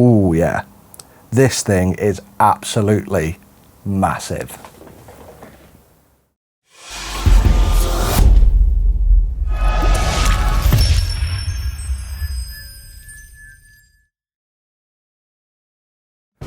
Ooh, yeah. This thing is absolutely massive.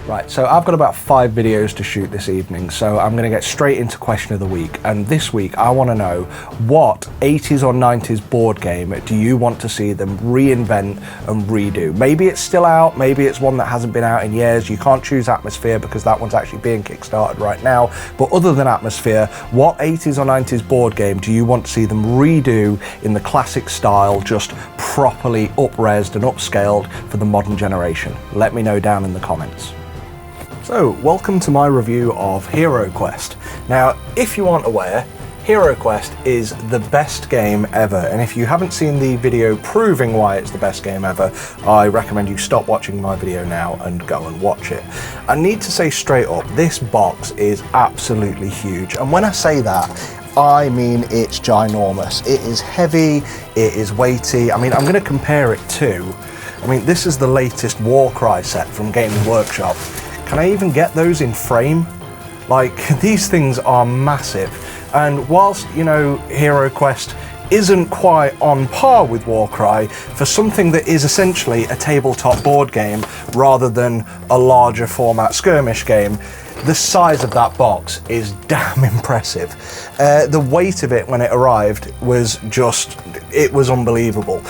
Right, so I've got about 5 videos to shoot this evening, so I'm going to get straight into question of the week. And this week I want to know, what 80s or 90s board game do you want to see them reinvent and redo? Maybe it's still out, maybe it's one that hasn't been out in years. You can't choose Atmosphere because that one's actually being kickstarted right now. But other than Atmosphere, what 80s or 90s board game do you want to see them redo in the classic style, just properly up-resed and upscaled for the modern generation? Let me know down in the comments. So, welcome to my review of HeroQuest. Now, if you aren't aware, HeroQuest is the best game ever, and if you haven't seen the video proving why it's the best game ever, I recommend you stop watching my video now and go and watch it. I need to say straight up, this box is absolutely huge, and when I say that, I mean it's ginormous. It is heavy, it is weighty. I mean, I'm going to compare it to, this is the latest Warcry set from Games Workshop. Can I even get those in frame? Like, these things are massive. And whilst, you know, HeroQuest isn't quite on par with Warcry, for something that is essentially a tabletop board game rather than a larger format skirmish game, the size of that box is damn impressive. The weight of it when it arrived was just, it was unbelievable.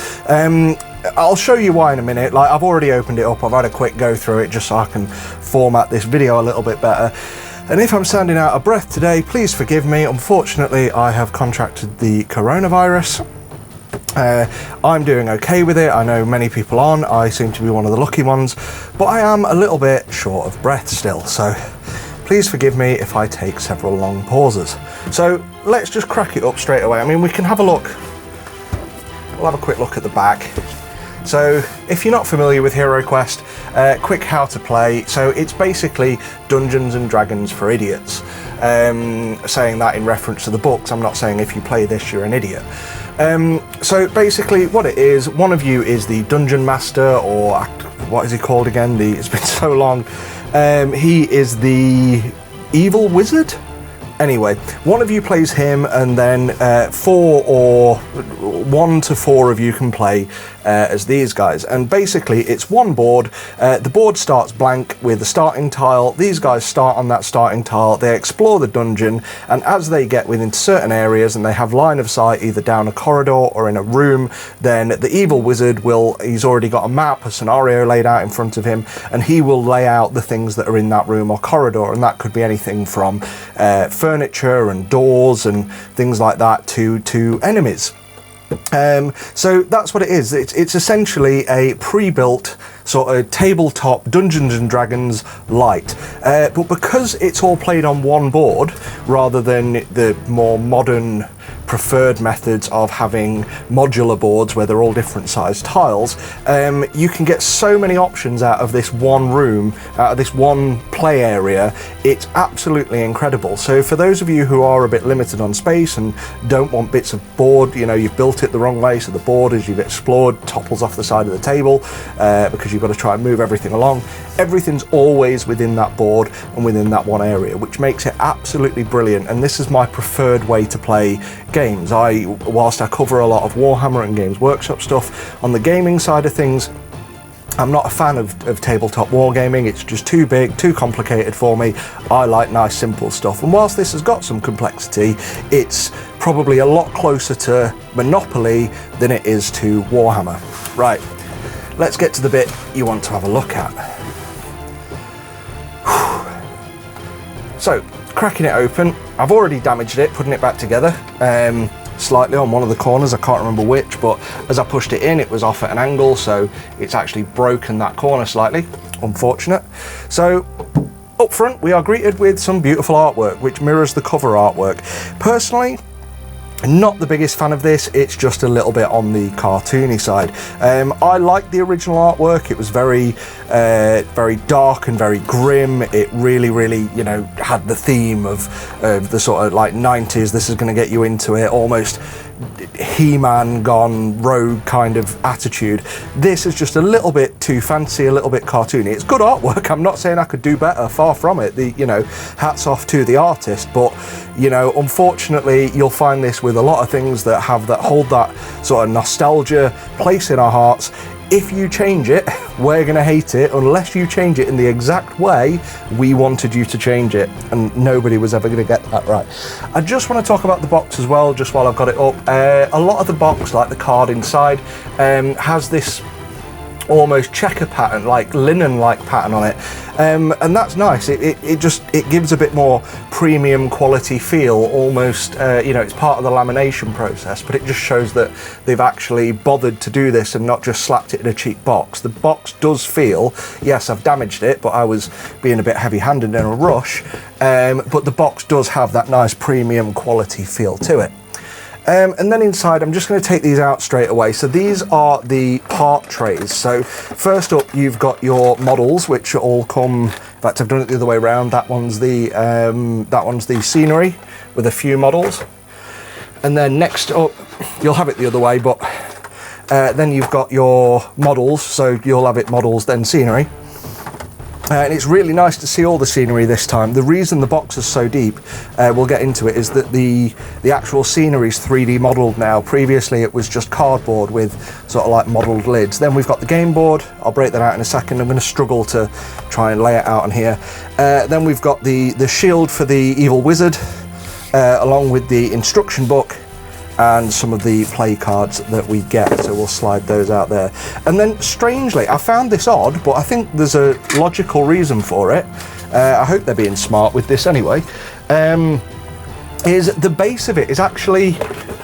I'll show you why in a minute. Like, I've already opened it up, I've had a quick go through it just so I can format this video a little bit better. And if I'm sounding out of breath today, please forgive me. Unfortunately, I have contracted the coronavirus. I'm doing okay with it. I know many people aren't. I seem to be one of the lucky ones, but I am a little bit short of breath still, so please forgive me if I take several long pauses. So let's just crack it up straight away. We can have a look. We'll have a quick look at the back. So if you're not familiar with HeroQuest, quick how to play. So it's basically Dungeons and Dragons for idiots. Saying that in reference to the books, I'm not saying if you play this you're an idiot. So basically what it is, one of you is the Dungeon Master, or what is he called again? It's been so long. He is the Evil Wizard? Anyway, one of you plays him, and then 1 to 4 of you can play as these guys. And basically, it's one board. The board starts blank with a starting tile. These guys start on that starting tile. They explore the dungeon, and as they get within certain areas and they have line of sight either down a corridor or in a room, then the evil wizard he's already got a map, a scenario laid out in front of him, and he will lay out the things that are in that room or corridor, and that could be anything from furniture and doors and things like that to enemies. So that's what it is. It's essentially a pre-built sort of tabletop Dungeons and Dragons light, but because it's all played on one board rather than the more modern preferred methods of having modular boards where they're all different sized tiles, you can get so many options out of this one room, out of this one play area. It's absolutely incredible. So for those of you who are a bit limited on space and don't want bits of board, you know, you've built it the wrong way, so the board, as you've explored, topples off the side of the table because you've got to try and move everything along. Everything's always within that board and within that one area, which makes it absolutely brilliant. And this is my preferred way to play games. Whilst I cover a lot of Warhammer and Games Workshop stuff, on the gaming side of things, I'm not a fan of tabletop wargaming. It's just too big, too complicated for me. I like nice, simple stuff. And whilst this has got some complexity, it's probably a lot closer to Monopoly than it is to Warhammer. Right, let's get to the bit you want to have a look at. So, cracking it open, I've already damaged it, putting it back together. Slightly on one of the corners, I can't remember which, but as I pushed it in, it was off at an angle, so it's actually broken that corner slightly. Unfortunate. So up front, we are greeted with some beautiful artwork, which mirrors the cover artwork. Personally, not the biggest fan of this. It's just a little bit on the cartoony side. I liked the original artwork. It was very dark and very grim. It really, you know, had the theme of the sort of like 90s. This is going to get you into it. Almost He-Man gone rogue kind of attitude. This is just a little bit too fancy, a little bit cartoony. It's good artwork. I'm not saying I could do better, far from it. You know, hats off to the artist, but you know, unfortunately, you'll find this with a lot of things that hold that sort of nostalgia place in our hearts. If you change it, we're going to hate it unless you change it in the exact way we wanted you to change it, and nobody was ever going to get that right. I just want to talk about the box as well, just while I've got it up. A lot of the box, like the card inside, has this almost checker pattern, like linen-like pattern on it, and that's nice. It gives a bit more premium quality feel, almost. You know, it's part of the lamination process, but it just shows that they've actually bothered to do this and not just slapped it in a cheap box. The box does feel, yes, I've damaged it, but I was being a bit heavy-handed in a rush. But the box does have that nice premium quality feel to it. And then inside, I'm just going to take these out straight away. So these are the part trays. So first up, you've got your models, which all come. In fact, I've done it the other way around. That one's the scenery with a few models. And then next up, you'll have it the other way, but then you've got your models. So you'll have it models, then scenery. And it's really nice to see all the scenery this time. The reason the box is so deep, we'll get into it, is that the actual scenery is 3D modelled now. Previously it was just cardboard with sort of like modelled lids. Then we've got the game board. I'll break that out in a second. I'm going to struggle to try and lay it out on here. Then we've got the shield for the evil wizard, along with the instruction book and some of the play cards that we get, so we'll slide those out there. And then strangely, I found this odd, but I think there's a logical reason for it. I hope they're being smart with this anyway. Is the base of it is actually,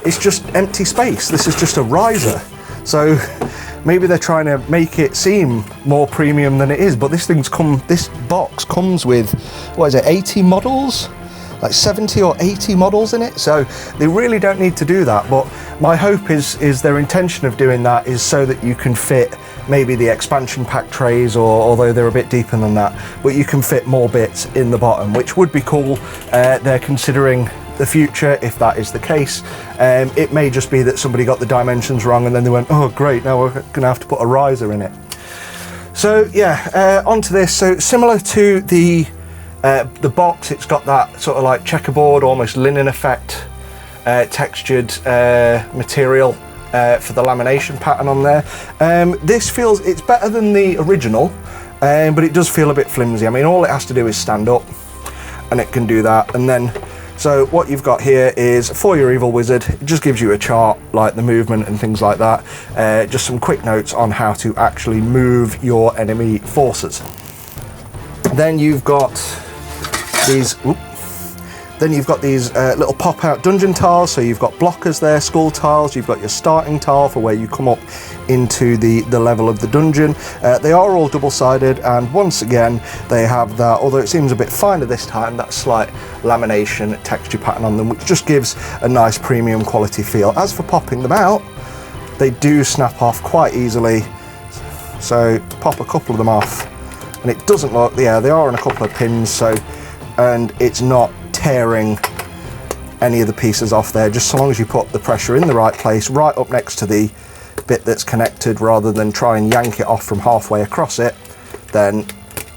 it's just empty space. This is just a riser. So maybe they're trying to make it seem more premium than it is, but this box comes with, what is it, 80 models? Like 70 or 80 models in it, so they really don't need to do that. But my hope is their intention of doing that is so that you can fit maybe the expansion pack trays, or although they're a bit deeper than that, but you can fit more bits in the bottom, which would be cool. They're considering the future if that is the case. It may just be that somebody got the dimensions wrong and then they went, oh great, now we're gonna have to put a riser in it. So yeah, onto this. So similar to the box, it's got that sort of like checkerboard, almost linen effect, textured material for the lamination pattern on there. This feels, it's better than the original, but it does feel a bit flimsy. I mean, all it has to do is stand up and it can do that. And then, so what you've got here is for your evil wizard, it just gives you a chart, like the movement and things like that. Just some quick notes on how to actually move your enemy forces. Then you've got these, little pop-out dungeon tiles. So you've got blockers there, school tiles. You've got your starting tile for where you come up into the level of the dungeon. They are all double-sided, and once again they have that, although it seems a bit finer this time, that slight lamination texture pattern on them, which just gives a nice premium quality feel. As for popping them out, they do snap off quite easily. So pop a couple of them off, and it doesn't look, yeah, they are on a couple of pins, so, and it's not tearing any of the pieces off there, just so long as you put the pressure in the right place, right up next to the bit that's connected, rather than try and yank it off from halfway across it, then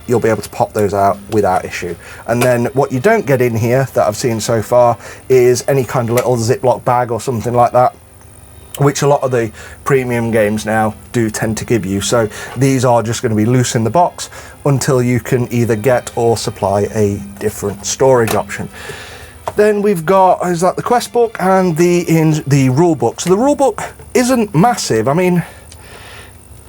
you'll be able to pop those out without issue. And then what you don't get in here that I've seen so far is any kind of little Ziploc bag or something like that, which a lot of the premium games now do tend to give you. So these are just going to be loose in the box until you can either get or supply a different storage option. Then we've got, is that the quest book and the rule book. So the rule book isn't massive. I mean,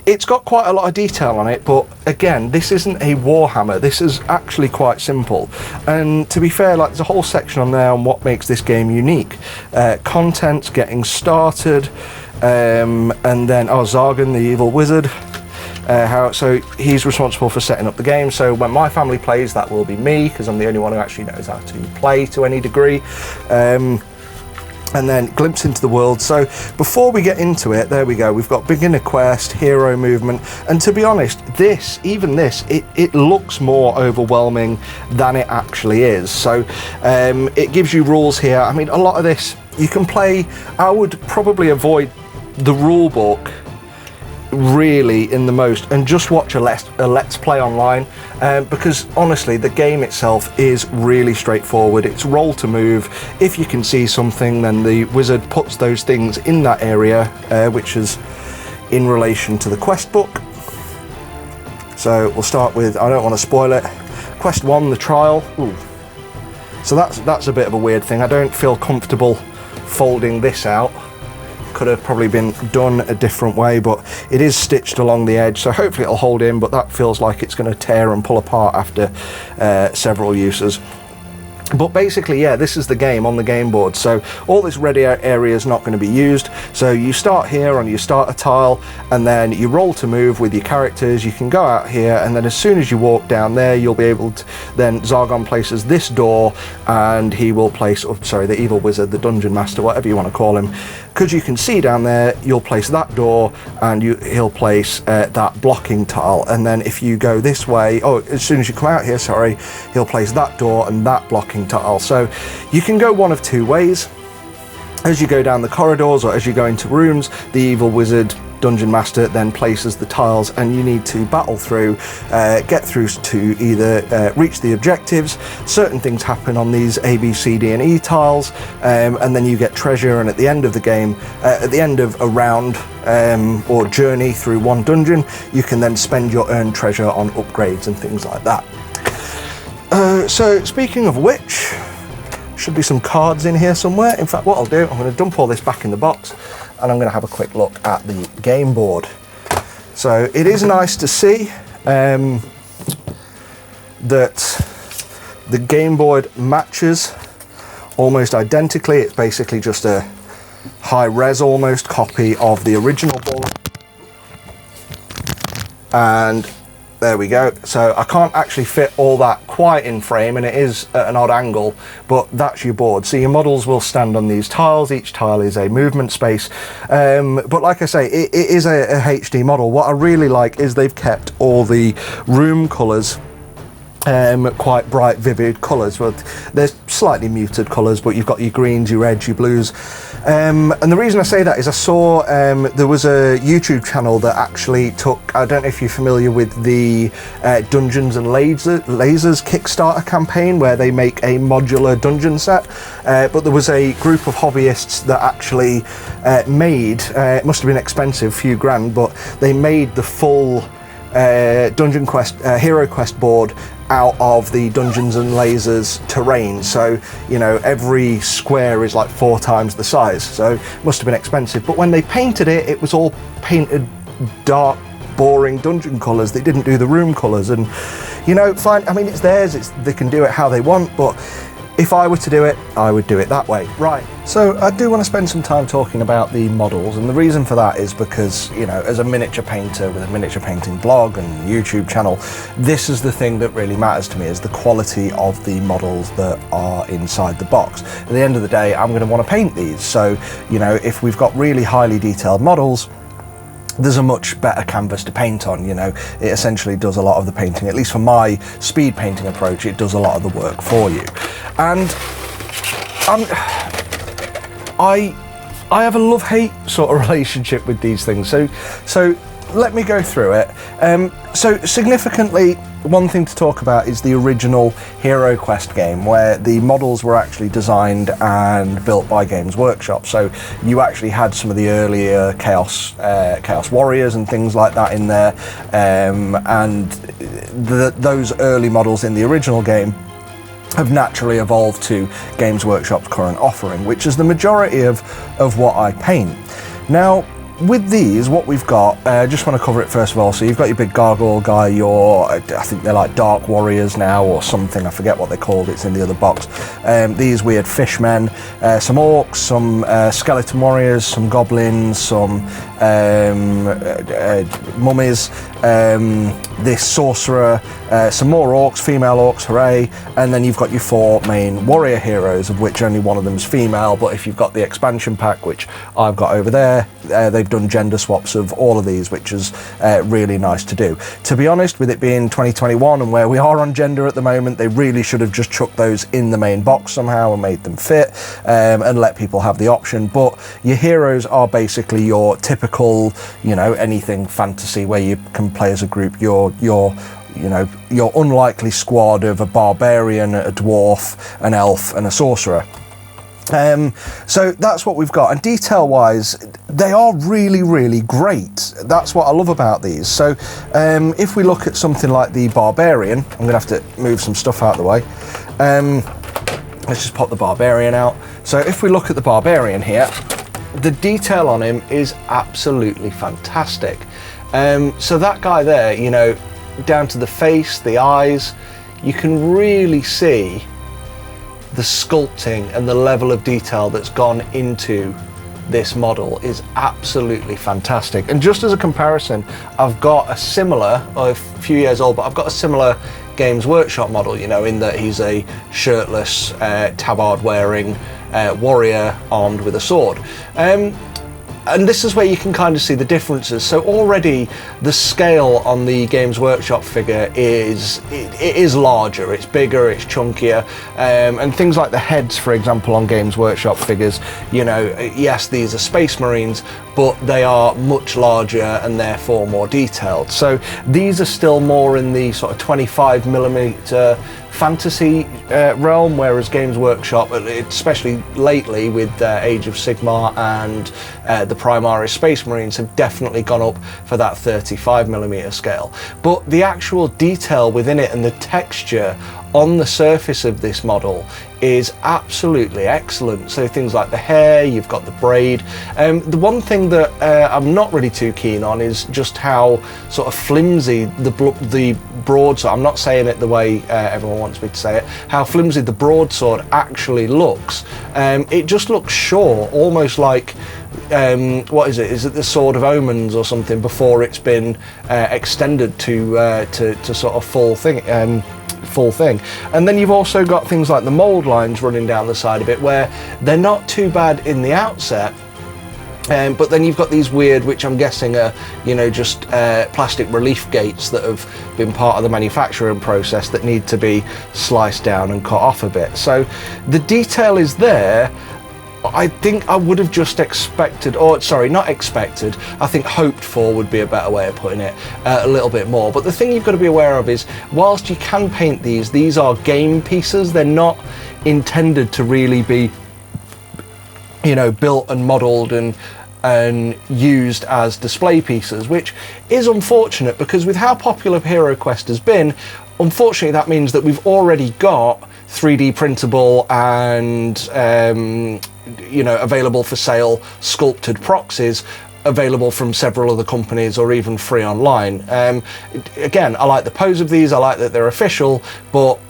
it's got quite a lot of detail on it, but again, this isn't a Warhammer. This is actually quite simple. And to be fair, like, there's a whole section on there on what makes this game unique. Contents, getting started, and then, Zargan, the evil wizard. So he's responsible for setting up the game. So when my family plays, that will be me, because I'm the only one who actually knows how to play to any degree. And then glimpse into the world. So before we get into it, there we go, we've got beginner quest, hero movement, and to be honest, it looks more overwhelming than it actually is. So it gives you rules here. I mean, a lot of this you can play. I would probably avoid the rule book really in the most and just watch a let's play online, because honestly the game itself is really straightforward. It's roll to move. If you can see something, then the wizard puts those things in that area, which is in relation to the quest book. So we'll start with, I don't want to spoil it, quest 1, the trial. Ooh. So that's a bit of a weird thing. I don't feel comfortable folding this out. Could have probably been done a different way, but it is stitched along the edge, so hopefully it'll hold in, but that feels like it's going to tear and pull apart after several uses. But basically, yeah, this is the game on the game board. So all this red area is not going to be used. So you start here on your starter tile, and then you roll to move with your characters. You can go out here, and then as soon as you walk down there, you'll be able to, then Zargon places this door, and he will place, oh, sorry, the evil wizard, the dungeon master, whatever you want to call him. Because you can see down there, you'll place that door, and he'll place that blocking tile. And then if you go this way, oh, as soon as you come out here, sorry, he'll place that door and that blocking tile. So you can go one of two ways. As you go down the corridors or as you go into rooms, the evil wizard dungeon master then places the tiles, and you need to battle through, get through to either reach the objectives. Certain things happen on these A, B, C, D and E tiles, and then you get treasure, and at the end of the game, at the end of a round or journey through one dungeon, you can then spend your earned treasure on upgrades and things like that. So speaking of which, should be some cards in here somewhere. In fact, what I'll do, I'm going to dump all this back in the box, and I'm going to have a quick look at the game board. So it is nice to see that the game board matches almost identically. It's basically just a high-res almost copy of the original board. And there we go. So I can't actually fit all that quite in frame, and it is at an odd angle, but that's your board. So your models will stand on these tiles. Each tile is a movement space. But like I say, it is a HD model. What I really like is they've kept all the room colours quite bright, vivid colours. Well, they're slightly muted colours, but you've got your greens, your reds, your blues. And the reason I say that is I saw there was a YouTube channel that actually took, I don't know if you're familiar with the Dungeons and Lasers Kickstarter campaign, where they make a modular dungeon set, but there was a group of hobbyists that actually made, it must have been expensive, a few grand, but they made the full Dungeon Quest, HeroQuest board out of the Dungeons and Lasers terrain. So, you know, every square is like 4 times the size. So it must have been expensive. But when they painted it, it was all painted dark, boring dungeon colours. They didn't do the room colours. And, you know, fine. I mean, it's theirs. They can do it how they want. But if I were to do it, I would do it that way. Right. So I do want to spend some time talking about the models, and the reason for that is because, you know, as a miniature painter with a miniature painting blog and YouTube channel, this is the thing that really matters to me, is the quality of the models that are inside the box. At the end of the day, I'm going to want to paint these. So, you know, if we've got really highly detailed models, there's a much better canvas to paint on. You know, it essentially does a lot of the painting, at least for my speed painting approach. It does a lot of the work for you. And I have a love-hate sort of relationship with these things. So let me go through it. So significantly, one thing to talk about is the original HeroQuest game, where the models were actually designed and built by Games Workshop. So you actually had some of the earlier Chaos Warriors and things like that in there, and those early models in the original game have naturally evolved to Games Workshop's current offering, which is the majority of what I paint. Now, with these, what we've got, I just want to cover it first of all. So you've got your big gargoyle guy, I think they're like Dark Warriors now or something, I forget what they're called, it's in the other box. These weird fishmen, some orcs, some skeleton warriors, some goblins, some mummies, this sorcerer, some more orcs, female orcs, hooray, and then you've got your 4 main warrior heroes, of which only one of them's female, but if you've got the expansion pack, which I've got over there, they've done gender swaps of all of these, which is really nice to do. To be honest, with it being 2021 and where we are on gender at the moment, they really should have just chucked those in the main box somehow and made them fit, and let people have the option. But your heroes are basically your typical, you know, anything fantasy where you can play as a group. Your unlikely squad of a barbarian, a dwarf, an elf, and a sorcerer. So that's what we've got, and detail wise they are really, really great. That's what I love about these. So if we look at something like the Barbarian, I'm gonna have to move some stuff out of the way. Let's just pop the Barbarian out. So if we look at the Barbarian here, the detail on him is absolutely fantastic. So that guy there, you know, down to the face, the eyes, you can really see the sculpting and the level of detail that's gone into this model is absolutely fantastic. And just as a comparison, I've got a similar, a few years old, but I've got a similar Games Workshop model, you know, in that he's a shirtless, tabard wearing warrior armed with a sword. And this is where you can kind of see the differences. So already the scale on the Games Workshop figure is larger, it's bigger, it's chunkier, and things like the heads, for example, on Games Workshop figures, you know, yes, these are Space Marines, but they are much larger and therefore more detailed. So these are still more in the sort of 25mm fantasy realm, whereas Games Workshop, especially lately with Age of Sigmar and the Primaris Space Marines, have definitely gone up for that 35mm scale. But the actual detail within it and the texture on the surface of this model is absolutely excellent. So things like the hair, you've got the braid. The one thing that I'm not really too keen on is just how sort of flimsy the broadsword, I'm not saying it the way everyone wants me to say it, how flimsy the broadsword actually looks. It just looks short, almost like, what is it? Is it the Sword of Omens or something before it's been extended to sort of full thing? And then you've also got things like the mold lines running down the side of it, where they're not too bad in the outset, but then you've got these weird, which I'm guessing are, you know, just plastic relief gates that have been part of the manufacturing process that need to be sliced down and cut off a bit. So the detail is there. I think I would have just expected, or sorry, not expected, I think hoped for would be a better way of putting it, a little bit more. But the thing you've got to be aware of is, whilst you can paint these are game pieces. They're not intended to really be, you know, built and modelled and used as display pieces, which is unfortunate, because with how popular HeroQuest has been, unfortunately that means that we've already got 3D printable and you know, available for sale sculpted proxies available from several other companies, or even free online. Again, I like the pose of these, I like that they're official, but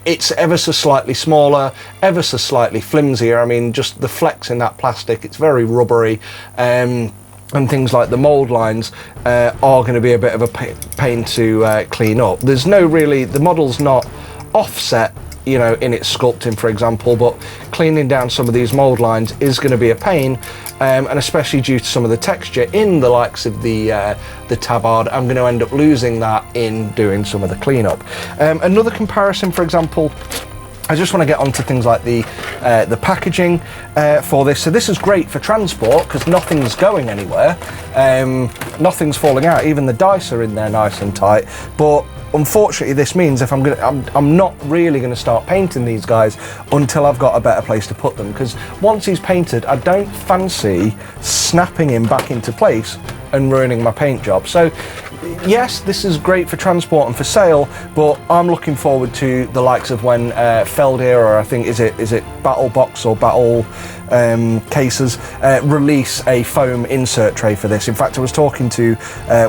it's ever so slightly smaller, ever so slightly flimsier. I mean, just the flex in that plastic, it's very rubbery, and things like the mold lines are going to be a bit of a pain to clean up. There's no really, the model's not offset, you know, in its sculpting, for example, but cleaning down some of these mold lines is going to be a pain, and especially due to some of the texture in the likes of the tabard, I'm going to end up losing that in doing some of the cleanup. Another comparison, for example, I just want to get onto things like the packaging for this. So this is great for transport because nothing's going anywhere, nothing's falling out, even the dice are in there nice and tight. But unfortunately, this means if I'm not really going to start painting these guys until I've got a better place to put them, because once he's painted, I don't fancy snapping him back into place and ruining my paint job. So yes, this is great for transport and for sale, but I'm looking forward to the likes of when Feldir, or I think is it Battle Box or Battle Cases, release a foam insert tray for this. In fact, I was talking to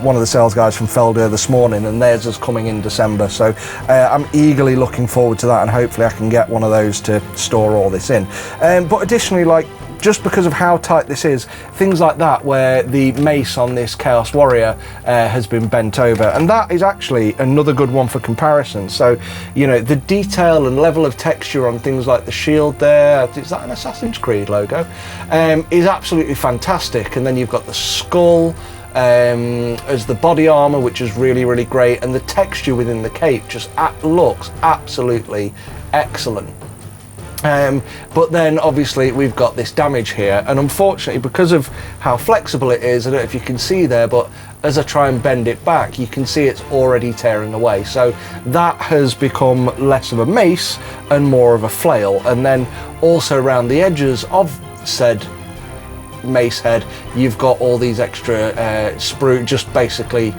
one of the sales guys from Feldir this morning, and theirs is coming in December, so I'm eagerly looking forward to that, and hopefully I can get one of those to store all this in. But additionally, like just because of how tight this is, things like that where the mace on this Chaos Warrior has been bent over, and that is actually another good one for comparison. So, you know, the detail and level of texture on things like the shield there, is that an Assassin's Creed logo, is absolutely fantastic. And then you've got the skull as the body armor, which is really, really great, and the texture within the cape just looks absolutely excellent. But then obviously we've got this damage here, and unfortunately, because of how flexible it is, I don't know if you can see there, but as I try and bend it back, you can see it's already tearing away. So that has become less of a mace and more of a flail. And then also around the edges of said mace head, you've got all these extra sprue, just basically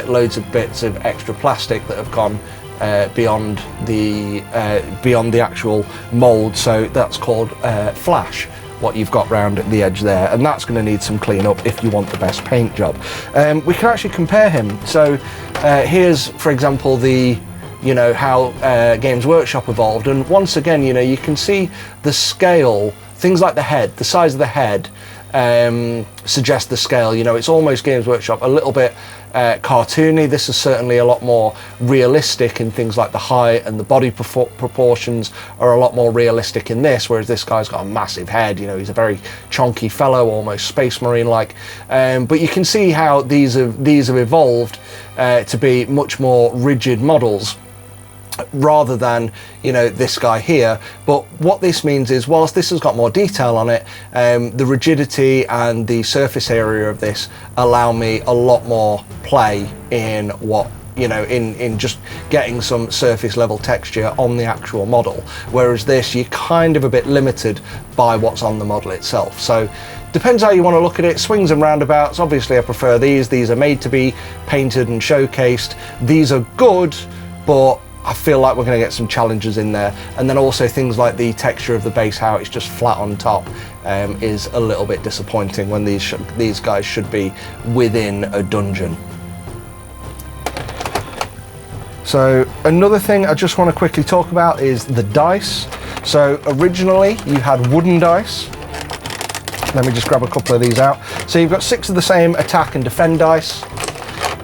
loads of bits of extra plastic that have gone beyond the actual mold. So that's called flash, what you've got round at the edge there, and that's going to need some cleanup if you want the best paint job. We can actually compare him. So here's, for example, the, you know, how Games Workshop evolved, and once again, you know, you can see the scale, things like the head, the size of the head suggest the scale. You know, it's almost Games Workshop, a little bit cartoony. This is certainly a lot more realistic in things like the height, and the body proportions are a lot more realistic in this, whereas this guy's got a massive head. You know, he's a very chunky fellow, almost Space Marine like, but you can see how these have evolved to be much more rigid models rather than, you know, this guy here. But what this means is, whilst this has got more detail on it, the rigidity and the surface area of this allow me a lot more play in what, you know, in just getting some surface level texture on the actual model, whereas this, you're kind of a bit limited by what's on the model itself. So depends how you want to look at it. Swings and roundabouts, obviously I prefer these. These are made to be painted and showcased. These are good, but I feel like we're going to get some challenges in there. And then also things like the texture of the base, how it's just flat on top, is a little bit disappointing when these guys should be within a dungeon. So another thing I just want to quickly talk about is the dice. So originally you had wooden dice. Let me just grab a couple of these out. So you've got 6 of the same attack and defend dice,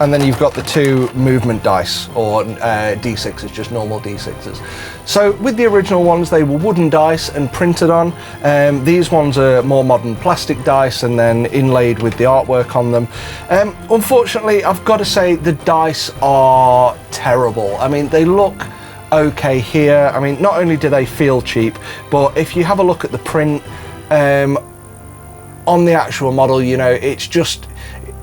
and then you've got the 2 movement dice, or D6s, just normal D6s. So with the original ones, they were wooden dice and printed on. These ones are more modern plastic dice and then inlaid with the artwork on them. Unfortunately, I've got to say the dice are terrible. I mean, they look okay here. I mean, not only do they feel cheap, but if you have a look at the print on the actual model, you know,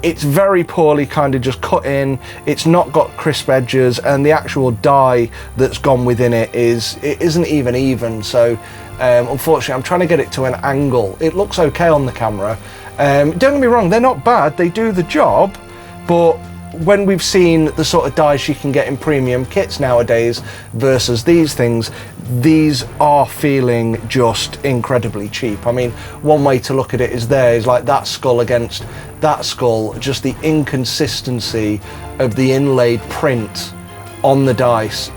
it's very poorly kind of just cut in. It's not got crisp edges, and the actual die that's gone within it isn't even. So unfortunately, I'm trying to get it to an angle. It looks okay on the camera. Don't get me wrong, they're not bad, they do the job, but when we've seen the sort of dice you can get in premium kits nowadays versus these things, these are feeling just incredibly cheap. I mean, one way to look at it is like that skull against that skull, just the inconsistency of the inlaid print on the dice,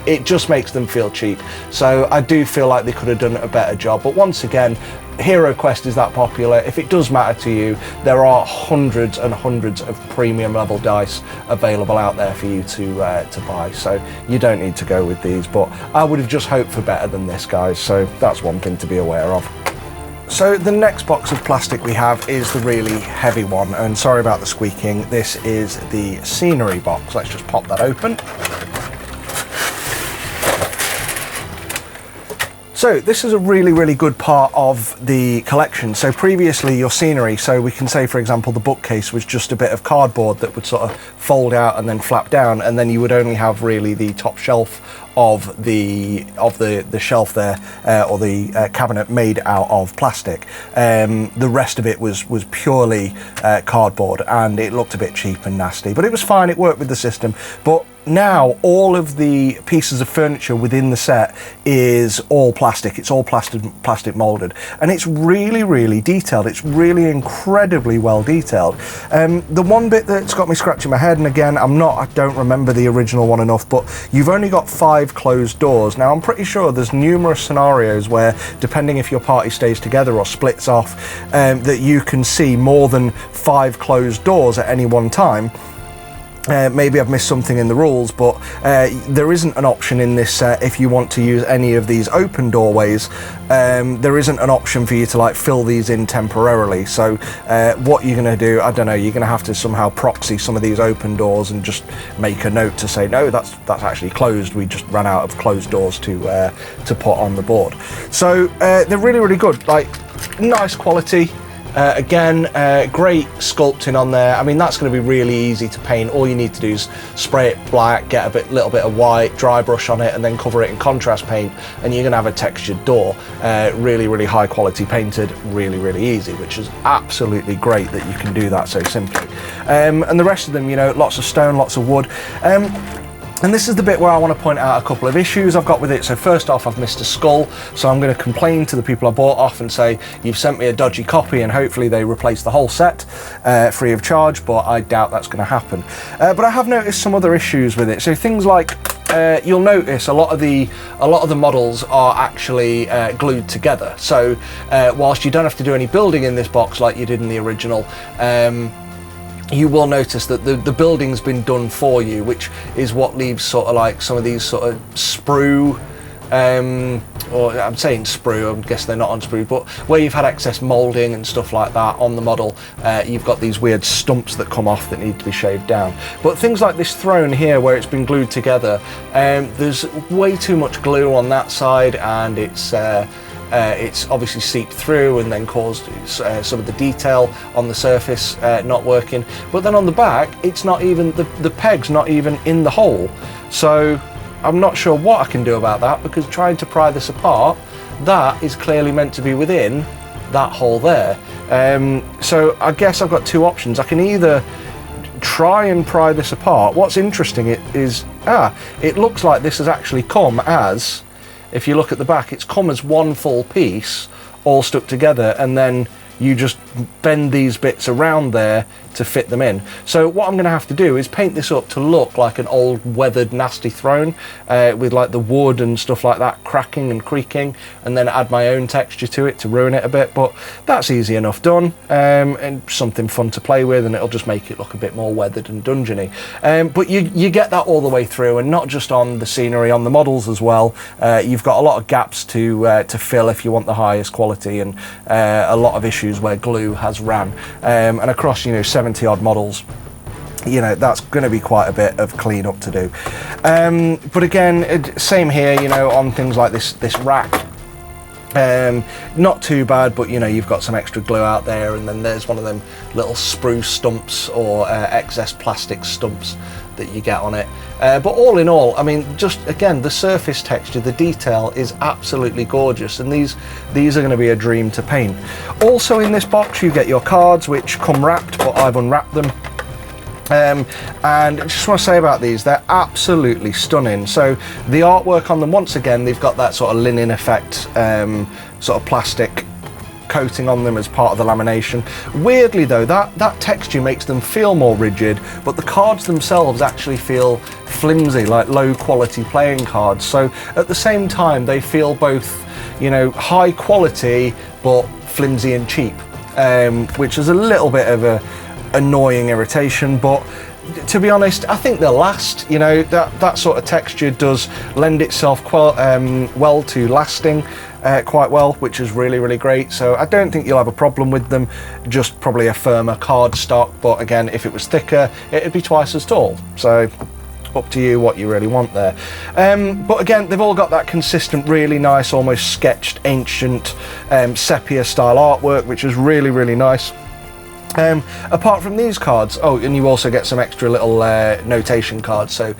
it just makes them feel cheap. So I do feel like they could have done a better job. But once again, HeroQuest is that popular. If it does matter to you, there are hundreds and hundreds of premium level dice available out there for you to buy. So you don't need to go with these, but I would have just hoped for better than this, guys. So that's one thing to be aware of. So the next box of plastic we have is the really heavy one, and sorry about the squeaking. This is the scenery box. Let's just pop that open. So this is a really, really good part of the collection. So previously your scenery, so we can say, for example, the bookcase was just a bit of cardboard that would sort of fold out and then flap down, and then you would only have really the top shelf of the shelf there, or the cabinet, made out of plastic. The rest of it was purely cardboard, and it looked a bit cheap and nasty, but it was fine. It worked with the system. But now all of the pieces of furniture within the set is all plastic. It's all plastic molded, and it's really, really detailed. It's really incredibly well detailed. The one bit that's got me scratching my head, and again, I don't remember the original one enough, but you've only got 5 closed doors. Now, I'm pretty sure there's numerous scenarios where, depending if your party stays together or splits off, that you can see more than 5 closed doors at any one time. Maybe I've missed something in the rules, but there isn't an option in this set if you want to use any of these open doorways. There isn't an option for you to like fill these in temporarily. So what you're going to do, I don't know, you're going to have to somehow proxy some of these open doors and just make a note to say, no, that's actually closed. We just ran out of closed doors to put on the board. So they're really, really good. Like, nice quality. Again, great sculpting on there. I mean, that's going to be really easy to paint. All you need to do is spray it black, get a little bit of white, dry brush on it, and then cover it in contrast paint, and you're going to have a textured door. Really, really high quality painted, really, really easy, which is absolutely great that you can do that so simply. And the rest of them, you know, lots of stone, lots of wood. And this is the bit where I want to point out a couple of issues I've got with it. So first off, I've missed a skull, so I'm going to complain to the people I bought off and say, you've sent me a dodgy copy, and hopefully they replace the whole set free of charge, but I doubt that's going to happen. But I have noticed some other issues with it. So things like, you'll notice a lot of the models are actually glued together. So whilst you don't have to do any building in this box like you did in the original, you will notice that the building's been done for you, which is what leaves sort of like some of these sort of sprue, or I'm saying sprue, I guess they're not on sprue, but where you've had excess moulding and stuff like that on the model, you've got these weird stumps that come off that need to be shaved down. But things like this throne here where it's been glued together, there's way too much glue on that side, and it's obviously seeped through and then caused some of the detail on the surface not working. But then on the back, it's not even, the peg's not even in the hole. So I'm not sure what I can do about that, because trying to pry this apart, that is clearly meant to be within that hole there. So I guess I've got 2 options. I can either try and pry this apart. What's interesting is, it looks like this has actually come as, if you look at the back, it's come as one full piece, all stuck together, and then you just bend these bits around there to fit them in. So what I'm going to have to do is paint this up to look like an old weathered nasty throne, with like the wood and stuff like that cracking and creaking, and then add my own texture to it to ruin it a bit. But that's easy enough done, and something fun to play with, and it'll just make it look a bit more weathered and dungeony. But you get that all the way through, and not just on the scenery, on the models as well. You've got a lot of gaps to fill if you want the highest quality, and a lot of issues where glue has ran, and across, you know, 70 odd models, you know, that's going to be quite a bit of clean up to do. But again, same here, you know, on things like this rack, not too bad, but you know, you've got some extra glue out there, and then there's one of them little spruce stumps or excess plastic stumps that you get on it. But all in all, I mean, just again, the surface texture, the detail is absolutely gorgeous, and these are going to be a dream to paint. Also in this box, you get your cards, which come wrapped, but I've unwrapped them. And I just want to say about these, they're absolutely stunning. So the artwork on them, once again, they've got that sort of linen effect, sort of plastic coating on them as part of the lamination. Weirdly though, that texture makes them feel more rigid, but the cards themselves actually feel flimsy, like low quality playing cards. So at the same time, they feel both, you know, high quality but flimsy and cheap, which is a little bit of a annoying irritation. But to be honest, I think they'll last. You know, that sort of texture does lend itself well to lasting quite well, which is really, really great. So I don't think you'll have a problem with them, just probably a firmer card stock. But again, if it was thicker, it'd be twice as tall. So up to you what you really want there. But again, they've all got that consistent, really nice, almost sketched, ancient sepia style artwork, which is really, really nice. Apart from these cards, oh, and you also get some extra little notation cards, so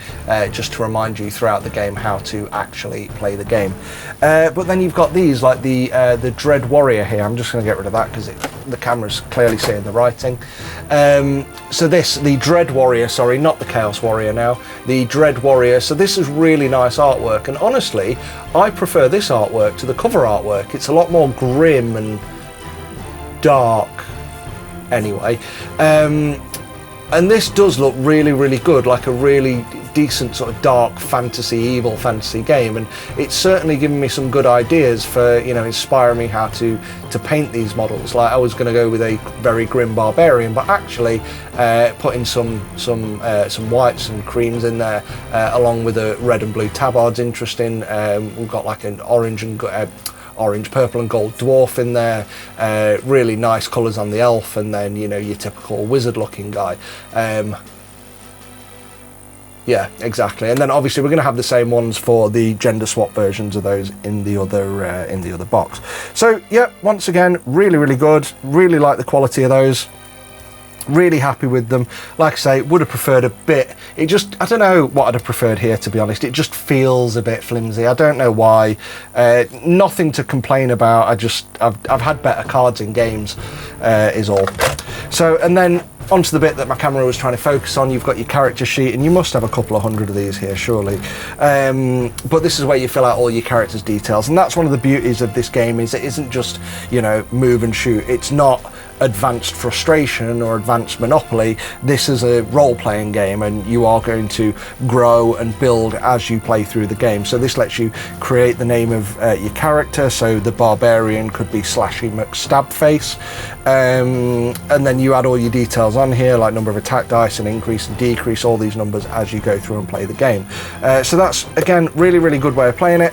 just to remind you throughout the game how to actually play the game. But then you've got these, like the Dread Warrior here. I'm just going to get rid of that because the camera's clearly seeing the writing. So the Dread Warrior, sorry, not the Chaos Warrior now, the Dread Warrior. So this is really nice artwork, and honestly, I prefer this artwork to the cover artwork. It's a lot more grim and dark. Anyway, and this does look really, really good, like a really decent sort of dark fantasy, evil fantasy game, and it's certainly given me some good ideas for, you know, inspiring me how to paint these models. Like I was going to go with a very grim barbarian, but actually putting some whites and creams in there, along with the red and blue tabard's interesting. We've got like an orange, purple and gold dwarf in there, really nice colours on the elf, and then, you know, your typical wizard looking guy. Yeah, exactly. And then obviously we're going to have the same ones for the gender swap versions of those in the other box. So yeah, once again, really, really good. Really like the quality of those. Really happy with them. Like I say, would have preferred a bit. It just, I don't know what I'd have preferred here, to be honest. It just feels a bit flimsy. I don't know why. Nothing to complain about. I've had better cards in games, is all. So, and then onto the bit that my camera was trying to focus on, you've got your character sheet, and you must have a couple of hundred of these here, surely. But this is where you fill out all your character's details, and that's one of the beauties of this game, is it isn't just, you know, move and shoot. It's not advanced frustration or advanced Monopoly. This is a role-playing game, and you are going to grow and build as you play through the game. So this lets you create the name of your character. So the Barbarian could be Slashy McStabface, and then you add all your details on here, like number of attack dice and increase and decrease all these numbers as you go through and play the game. So that's, again, really, really good way of playing it.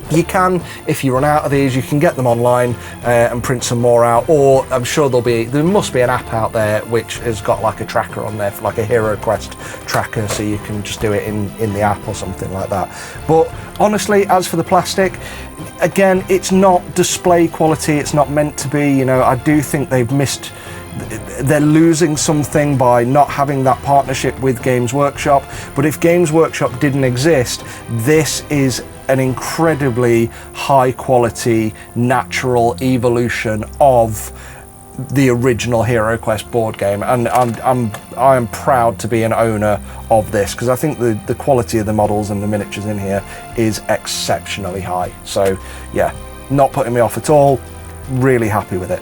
You can, if you run out of these, you can get them online and print some more out, or I'm sure there must be an app out there which has got like a tracker on there, for like a HeroQuest tracker, so you can just do it in the app or something like that. But honestly, as for the plastic, again, it's not display quality, it's not meant to be. You know, I do think they're losing something by not having that partnership with Games Workshop. But if Games Workshop didn't exist, this is an incredibly high quality natural evolution of the original HeroQuest board game, and I am proud to be an owner of this, because I think the quality of the models and the miniatures in here is exceptionally high. So yeah, not putting me off at all, really happy with it.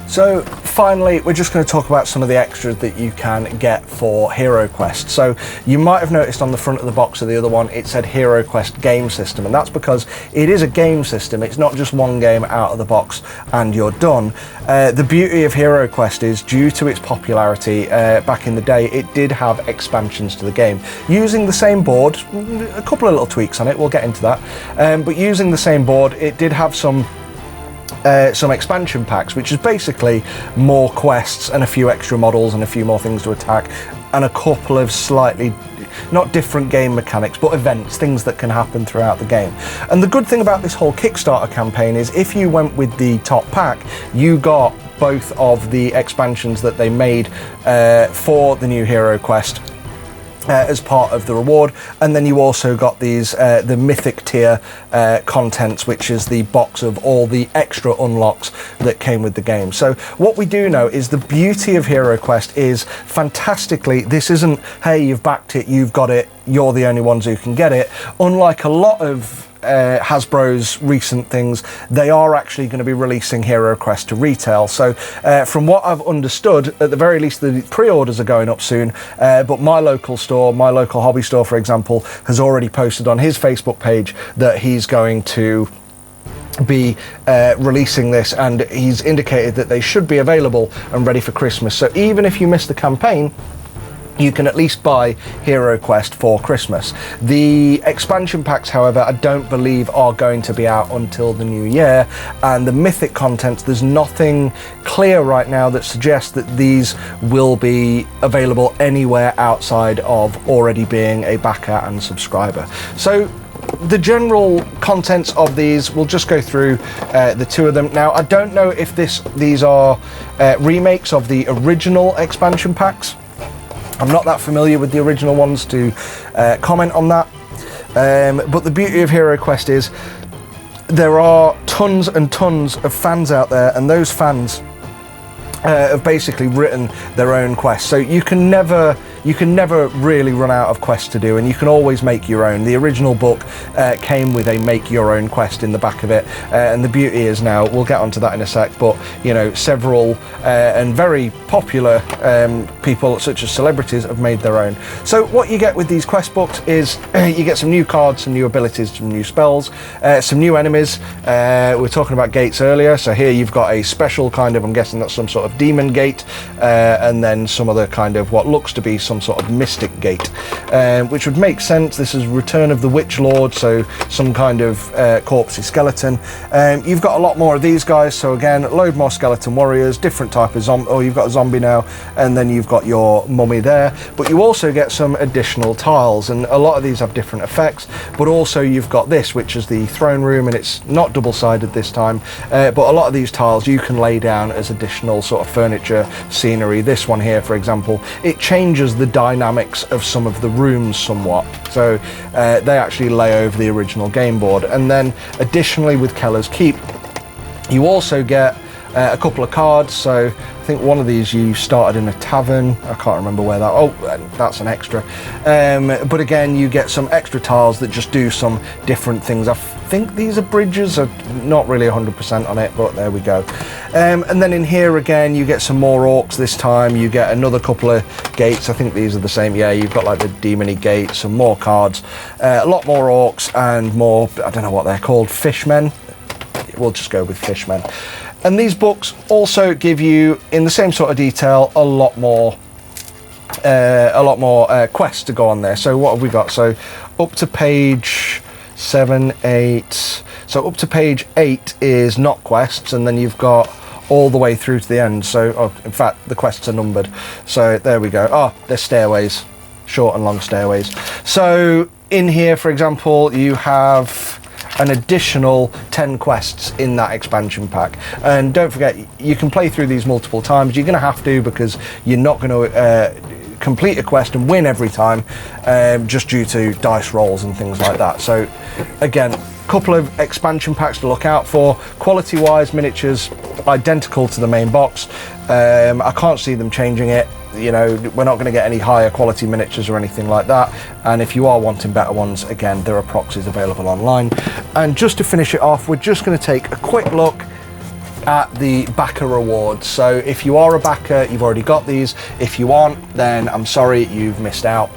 So finally, we're just going to talk about some of the extras that you can get for HeroQuest. So you might have noticed on the front of the box of the other one, it said HeroQuest Game System, and that's because it is a game system. It's not just one game out of the box and you're done. The beauty of HeroQuest is, due to its popularity back in the day, it did have expansions to the game. Using the same board, a couple of little tweaks on it, we'll get into that, but using the same board, it did have some expansion packs, which is basically more quests and a few extra models and a few more things to attack, and a couple of slightly, not different game mechanics, but events, things that can happen throughout the game. And the good thing about this whole Kickstarter campaign is, if you went with the top pack, you got both of the expansions that they made for the new HeroQuest as part of the reward, and then you also got these the mythic tier contents, which is the box of all the extra unlocks that came with the game. So what we do know is the beauty of HeroQuest is, fantastically, this isn't, hey, you've backed it, you've got it, you're the only ones who can get it. Unlike a lot of Hasbro's recent things, they are actually going to be releasing HeroQuest to retail. So from what I've understood, at the very least the pre-orders are going up soon, but my local store, my local hobby store, for example, has already posted on his Facebook page that he's going to be releasing this, and he's indicated that they should be available and ready for Christmas. So even if you miss the campaign, you can at least buy HeroQuest for Christmas. The expansion packs, however, I don't believe are going to be out until the new year, and the mythic contents, there's nothing clear right now that suggests that these will be available anywhere outside of already being a backer and subscriber. So the general contents of these, we'll just go through the two of them. Now, I don't know if these are remakes of the original expansion packs. I'm not that familiar with the original ones to comment on that. But the beauty of HeroQuest is there are tons and tons of fans out there, and those fans have basically written their own quests. So you can never really run out of quests to do, and you can always make your own. The original book came with a make your own quest in the back of it, and the beauty is now, we'll get onto that in a sec, but you know, several and very popular people such as celebrities have made their own. So what you get with these quest books is you get some new cards, some new abilities, some new spells, some new enemies. We were talking about gates earlier, so here you've got a special kind of, I'm guessing that's some sort of demon gate, and then some other kind of what looks to be some sort of mystic gate, which would make sense. This is Return of the Witch Lord, so some kind of corpsey skeleton. You've got a lot more of these guys, so again, load more skeleton warriors, different type of zombie. Oh, you've got a zombie now, and then you've got your mummy there, but you also get some additional tiles, and a lot of these have different effects. But also you've got this, which is the throne room, and it's not double-sided this time, but a lot of these tiles you can lay down as additional sort of furniture, scenery. This one here, for example, it changes the dynamics of some of the rooms somewhat, so they actually lay over the original game board. And then additionally with Keller's Keep, you also get a couple of cards. So I think one of these you started in a tavern, I can't remember where that, oh, that's an extra, but again you get some extra tiles that just do some different things. I think these are bridges, I'm not really 100% on it, but there we go. And then in here again you get some more orcs this time, you get another couple of gates. I think these are the same, yeah, you've got like the demony gate, some more cards, a lot more orcs, and more, I don't know what they're called, fishmen. We'll just go with fishmen. And these books also give you, in the same sort of detail, a lot more quests to go on there. So what have we got? So up to page 7, 8. So up to page 8 is not quests, and then you've got all the way through to the end. So, oh, in fact, the quests are numbered. So there we go. Oh, there's stairways, short and long stairways. So in here, for example, you have an additional 10 quests in that expansion pack, and don't forget, you can play through these multiple times. You're going to have to, because you're not going to complete a quest and win every time, just due to dice rolls and things like that. So again, couple of expansion packs to look out for. Quality wise, miniatures identical to the main box. I can't see them changing it. You know, we're not going to get any higher quality miniatures or anything like that, and if you are wanting better ones, again, there are proxies available online. And just to finish it off, we're just going to take a quick look at the backer rewards. So if you are a backer, you've already got these. If you aren't, then I'm sorry, you've missed out,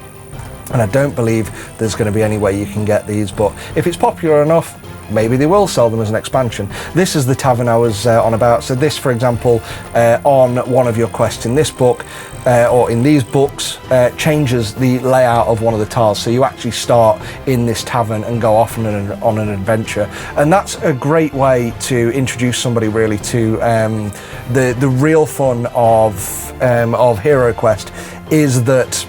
and I don't believe there's going to be any way you can get these, but if it's popular enough, maybe they will sell them as an expansion. This is the tavern I was on about. So this, for example, on one of your quests in this book, or in these books, changes the layout of one of the tiles. So you actually start in this tavern and go off on an adventure. And that's a great way to introduce somebody really to the real fun of HeroQuest, is that,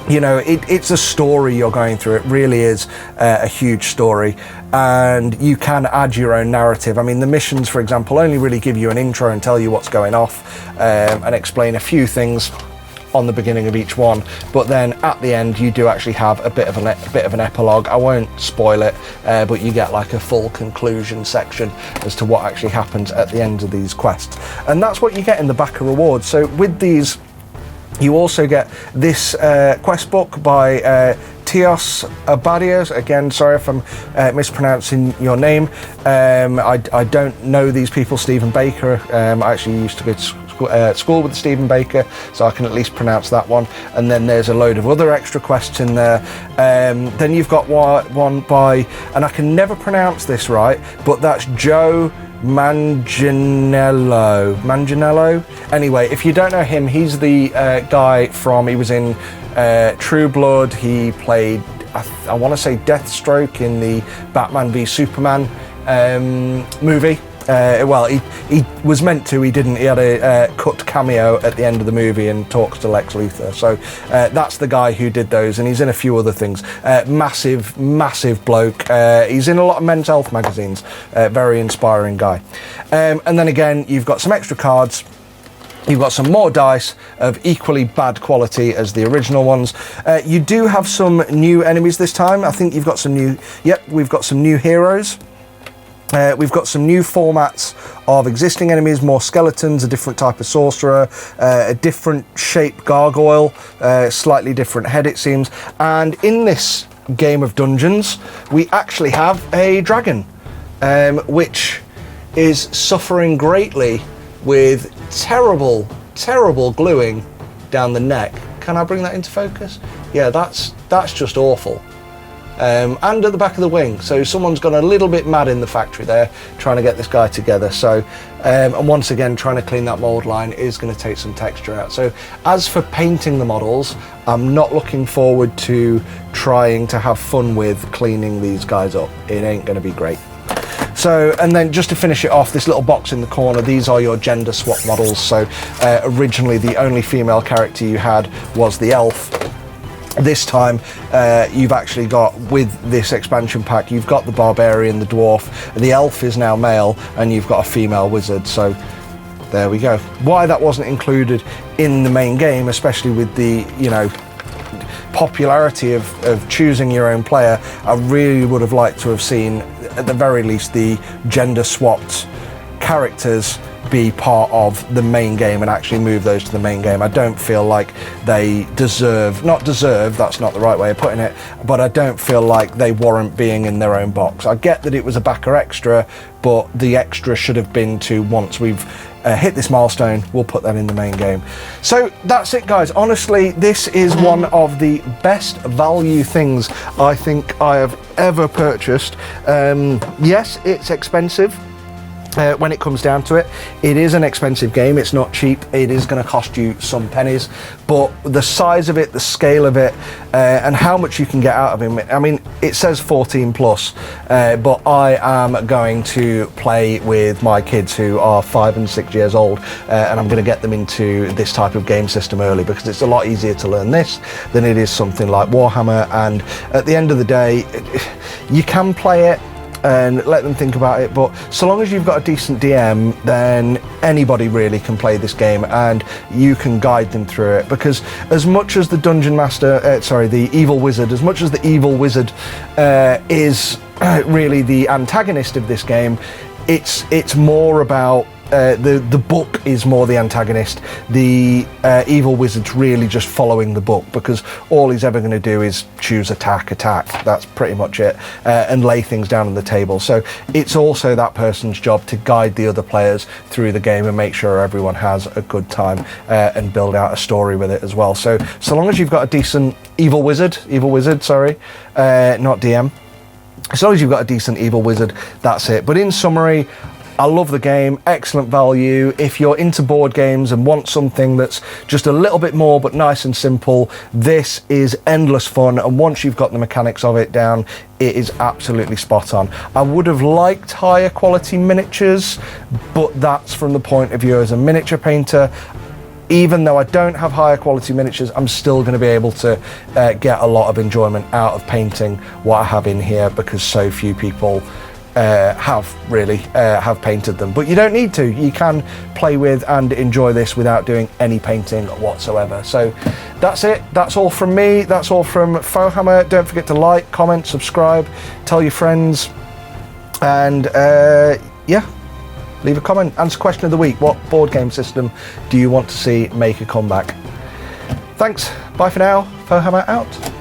you know, it's a story you're going through. It really is a huge story, and you can add your own narrative. I mean, the missions, for example, only really give you an intro and tell you what's going off, and explain a few things on the beginning of each one, but then at the end you do actually have a bit of an epilogue. I won't spoil it, but you get like a full conclusion section as to what actually happens at the end of these quests, and that's what you get in the backer rewards. So with these, you also get this quest book by Tios Abadios. Again, sorry if I'm mispronouncing your name. I don't know these people. Stephen Baker. I actually used to go to school with Stephen Baker, so I can at least pronounce that one. And then there's a load of other extra quests in there. Then you've got one by, and I can never pronounce this right, but that's Joe Manganiello. Anyway, if you don't know him, he's the guy from, he was in True Blood. He played, I want to say, Deathstroke in the Batman v Superman movie. Well, he was meant to, he didn't. He had a cut cameo at the end of the movie and talks to Lex Luthor. So that's the guy who did those, and he's in a few other things. Massive bloke. He's in a lot of men's health magazines. Very inspiring guy. And then again, you've got some extra cards. You've got some more dice of equally bad quality as the original ones. You do have some new enemies this time. I think you've got some new... Yep, we've got some new heroes. We've got some new formats of existing enemies, more skeletons, a different type of sorcerer, a different shape gargoyle, slightly different head it seems. And in this game of dungeons, we actually have a dragon, which is suffering greatly with terrible gluing down the neck. Can I bring that into focus? Yeah, that's just awful. And at the back of the wing, so someone's gone a little bit mad in the factory there trying to get this guy together. So and once again, trying to clean that mold line is going to take some texture out. So as for painting the models, I'm not looking forward to trying to have fun with cleaning these guys up. It ain't going to be great. So, and then just to finish it off, this little box in the corner, these are your gender swap models. So originally the only female character you had was the elf. This time you've actually got, with this expansion pack, you've got the barbarian, the dwarf, the elf is now male, and you've got a female wizard. So there we go. Why that wasn't included in the main game, especially with the, you know, popularity of choosing your own player, I really would have liked to have seen, at the very least, the gender swapped characters be part of the main game and actually move those to the main game. I don't feel like they deserve, not deserve, that's not the right way of putting it, but I don't feel like they warrant being in their own box. I get that it was a backer extra, but the extra should have been to, once we've hit this milestone, we'll put that in the main game. So that's it, guys. Honestly, this is one of the best value things I think I have ever purchased. Yes, it's expensive. When it comes down to it, it is an expensive game. It's not cheap. It is going to cost you some pennies, but the size of it, the scale of it, and how much you can get out of it. I mean, it says 14 plus, but I am going to play with my kids who are 5 and 6 years old, and I'm going to get them into this type of game system early, because it's a lot easier to learn this than it is something like Warhammer. And at the end of the day, you can play it and let them think about it, but so long as you've got a decent DM, then anybody really can play this game, and you can guide them through it. Because as much as the dungeon master, the evil wizard, as much as the evil wizard is really the antagonist of this game, it's more about the book is more the antagonist. The evil wizard's really just following the book, because all he's ever going to do is choose attack. That's pretty much it, and lay things down on the table. So it's also that person's job to guide the other players through the game and make sure everyone has a good time, and build out a story with it as well. So long as you've got a decent evil wizard, not DM. As long as you've got a decent evil wizard, that's it. But in summary, I love the game, excellent value. If you're into board games and want something that's just a little bit more but nice and simple, this is endless fun, and once you've got the mechanics of it down, it is absolutely spot on. I would have liked higher quality miniatures, but that's from the point of view as a miniature painter. Even though I don't have higher quality miniatures, I'm still going to be able to get a lot of enjoyment out of painting what I have in here, because so few people have painted them. But you don't need to. You can play with and enjoy this without doing any painting whatsoever. So that's it. That's all from me. That's all from Fohammer. Don't forget to like, comment, subscribe, tell your friends, and yeah, leave a comment. Answer question of the week. What board game system do you want to see make a comeback? Thanks. Bye for now. Fohammer out.